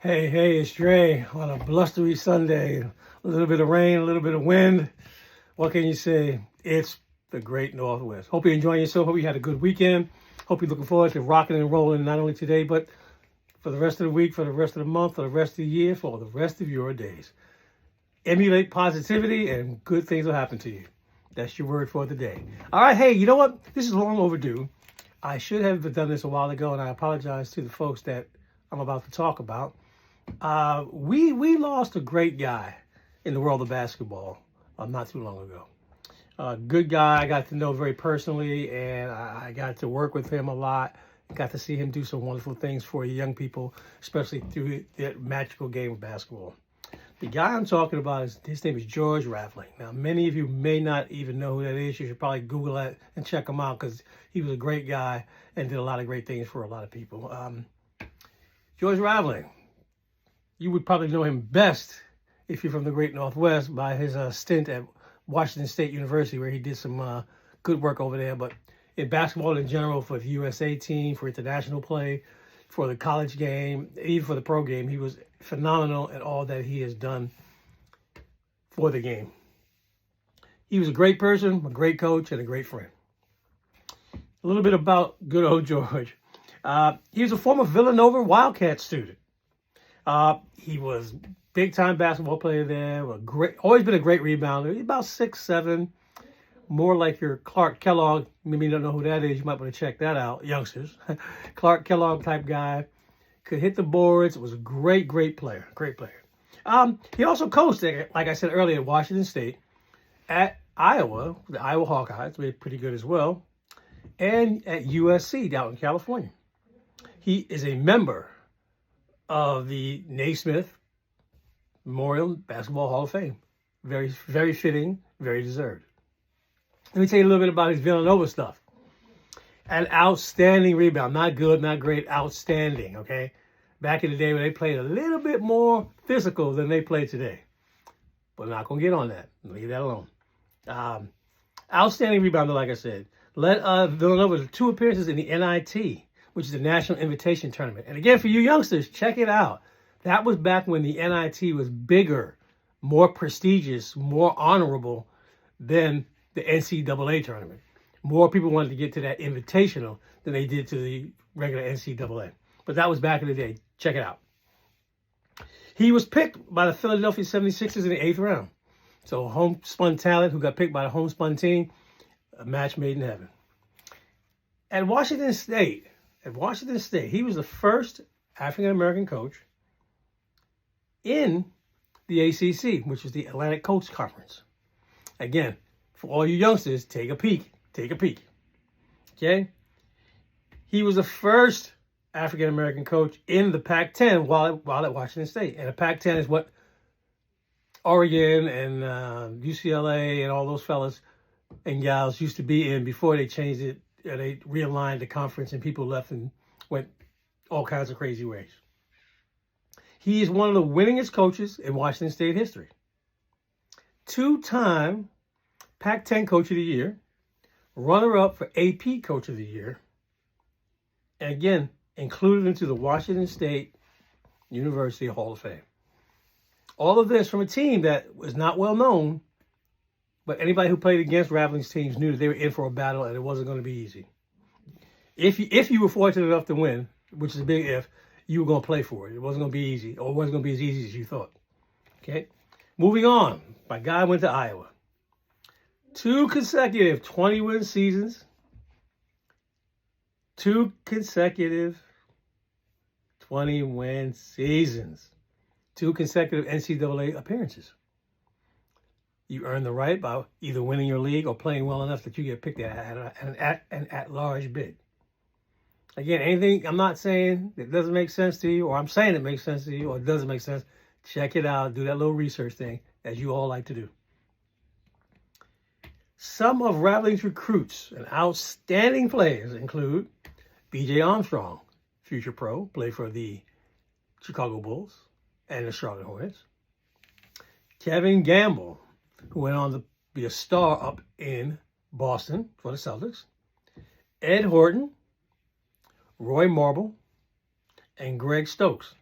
Hey, it's Dre on a blustery Sunday. A little bit of rain, a little bit of wind. What can you say? It's the great Northwest. Hope you're enjoying yourself. Hope you had a good weekend. Hope you're looking forward to rocking and rolling not only today, but for the rest of the week, for the rest of the month, for the rest of the year, for the rest of your days. Emulate positivity and good things will happen to you. That's your word for the day. All right, hey, you know what? This is long overdue. I should have done this a while ago, and I apologize to the folks that I'm about to talk about. We lost a great guy in the world of basketball not too long ago. Good guy I got to know very personally, and I got to work with him a lot. Got to see him do some wonderful things for young people, especially through the magical game of basketball. The guy I'm talking about his name is George Raveling. Now, many of you may not even know who that is. You should probably Google that and check him out because he was a great guy and did a lot of great things for a lot of people. George Raveling. You would probably know him best if you're from the Great Northwest by his stint at Washington State University, where he did some good work over there. But in basketball in general, for the USA team, for international play, for the college game, even for the pro game, he was phenomenal at all that he has done for the game. He was a great person, a great coach, and a great friend. A little bit about good old George. He was a former Villanova Wildcat student. He was big-time basketball player there. Always been a great rebounder. He's about 6'7", more like your Clark Kellogg. Maybe you don't know who that is. You might want to check that out, youngsters. Clark Kellogg type guy. Could hit the boards. Was a great player. Great player. He also coached, like I said earlier, at Washington State, at Iowa, the Iowa Hawkeyes. They're pretty good as well. And at USC down in California. He is a member of the Naismith Memorial Basketball Hall of Fame. Very, very fitting, very deserved. Let me tell you a little bit about his Villanova stuff. An outstanding rebound. Not good, not great, outstanding, okay? Back in the day when they played a little bit more physical than they play today. But I'm not going to get on that. Leave that alone. Outstanding rebounder, like I said. Led Villanova to 2 appearances in the NIT, which is the National Invitation Tournament. And again, for you youngsters, check it out. That was back when the NIT was bigger, more prestigious, more honorable than the NCAA tournament. More people wanted to get to that invitational than they did to the regular NCAA. But that was back in the day. Check it out. He was picked by the Philadelphia 76ers in the 8th round. So homespun talent who got picked by the homespun team, a match made in heaven. At Washington State, he was the first African-American coach in the ACC, which is the Atlantic Coast Conference. Again, for all you youngsters, take a peek. Okay? He was the first African-American coach in the Pac-10 while at Washington State. And the Pac-10 is what Oregon and UCLA and all those fellas and gals used to be in before they changed it. They realigned the conference and people left and went all kinds of crazy ways. He is one of the winningest coaches in Washington State history. 2-time Pac-10 Coach of the Year, runner-up for AP Coach of the Year, and again, included into the Washington State University Hall of Fame. All of this from a team that was not well known, but anybody who played against Raveling's teams knew that they were in for a battle and it wasn't going to be easy. If you were fortunate enough to win, which is a big if, you were going to play for it. It wasn't going to be easy, or it wasn't going to be as easy as you thought. Okay? Moving on. My guy went to Iowa. 2 consecutive 20-win seasons. 2 consecutive 20-win seasons. 2 consecutive NCAA appearances. You earn the right by either winning your league or playing well enough that you get picked at an at-large bid. Again, anything I'm not saying that doesn't make sense to you, or I'm saying it makes sense to you, or it doesn't make sense, check it out. Do that little research thing, as you all like to do. Some of Raveling's recruits and outstanding players include B.J. Armstrong, future pro, played for the Chicago Bulls and the Charlotte Hornets. Kevin Gamble, who went on to be a star up in Boston for the Celtics. Ed Horton, Roy Marble, and Greg Stokes.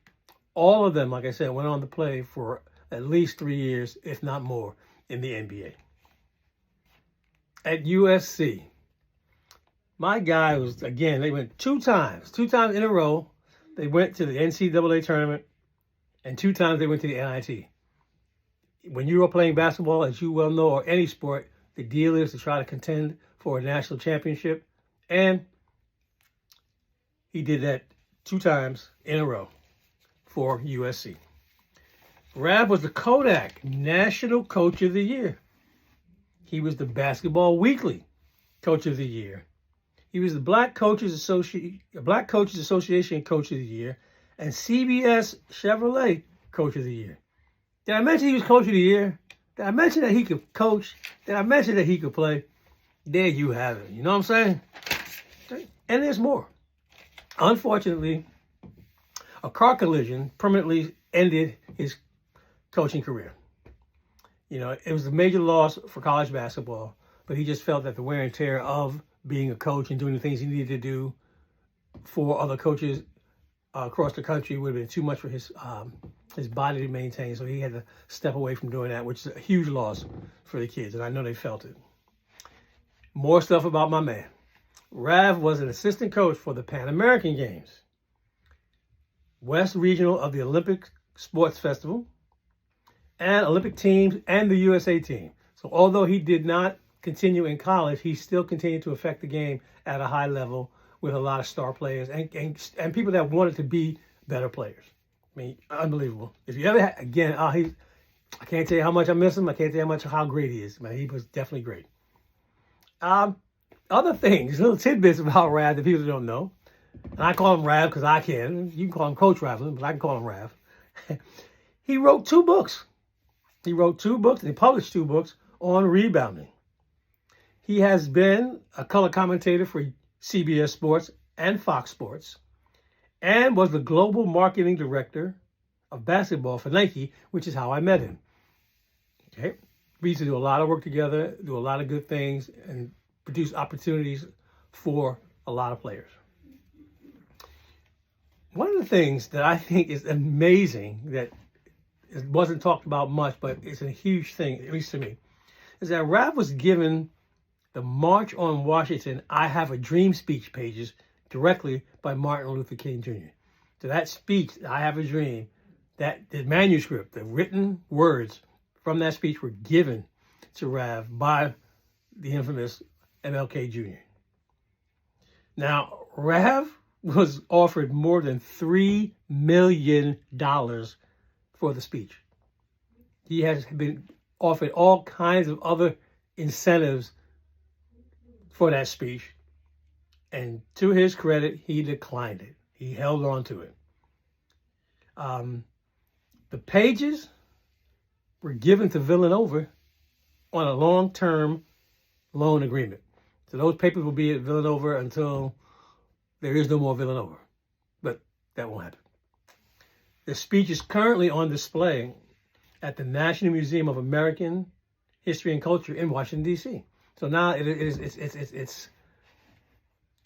all of them, like I said, went on to play for at least 3 years, if not more, in the NBA. At USC, my guy was, again, they went two times in a row. They went to the NCAA tournament, and 2 times they went to the NIT. When you are playing basketball, as you well know, or any sport, the deal is to try to contend for a national championship. And he did that 2 times in a row for USC. Rav was the Kodak National Coach of the Year. He was the Basketball Weekly Coach of the Year. He was the Black Coaches Association Coach of the Year and CBS Chevrolet Coach of the Year. Did I mention he was Coach of the Year? Did I mention that he could coach? Did I mention that he could play? There you have it. You know what I'm saying? And there's more. Unfortunately, a car collision permanently ended his coaching career. You know, it was a major loss for college basketball, but he just felt that the wear and tear of being a coach and doing the things he needed to do for other coaches across the country would have been too much for his body to maintain. So he had to step away from doing that, which is a huge loss for the kids, and I know they felt it. More stuff about my man. Rav was an assistant coach for the Pan American Games, West Regional of the Olympic Sports Festival, and Olympic teams and the USA team. So although he did not continue in college, he still continued to affect the game at a high level with a lot of star players and people that wanted to be better players. I mean, unbelievable. If you ever again, I can't tell you how much I miss him. I can't tell you how great he is. Man, he was definitely great. Other things, little tidbits about Rav that people don't know. And I call him Rav because I can. You can call him Coach Raveling, but I can call him Rav. He wrote 2 books. He wrote 2 books and he published 2 books on rebounding. He has been a color commentator for CBS Sports and Fox Sports and was the global marketing director of basketball for Nike, which is how I met him. Okay. We used to do a lot of work together, do a lot of good things, and produce opportunities for a lot of players. One of the things that I think is amazing that it wasn't talked about much, but it's a huge thing, at least to me, is that Rav was given the March on Washington I Have a Dream speech pages directly by Martin Luther King Jr. So that speech, I Have a Dream, that the manuscript, the written words from that speech were given to Rav by the infamous MLK Jr. Now, Rav was offered more than $3 million for the speech. He has been offered all kinds of other incentives for that speech. And to his credit, he declined it. He held on to it. The pages were given to Villanova on a long-term loan agreement. So those papers will be at Villanova until there is no more Villanova. But that won't happen. The speech is currently on display at the National Museum of American History and Culture in Washington, D.C. So now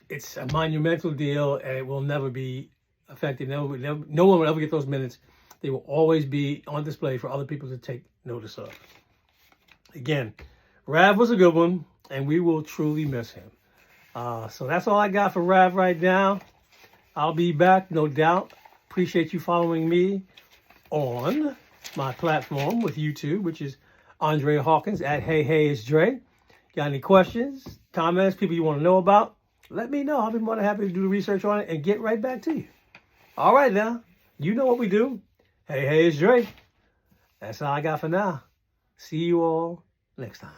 it's a monumental deal, and it will never be affected. No one will ever get those minutes. They will always be on display for other people to take notice of. Again, Rav was a good one, and we will truly miss him. So that's all I got for Rav right now. I'll be back, no doubt. Appreciate you following me on my platform with YouTube, which is Andre Hawkins at Hey Hey It's Dre. Got any questions, comments, people you want to know about? Let me know. I'll be more than happy to do the research on it and get right back to you. All right, now. You know what we do. Hey, hey, it's Dre. That's all I got for now. See you all next time.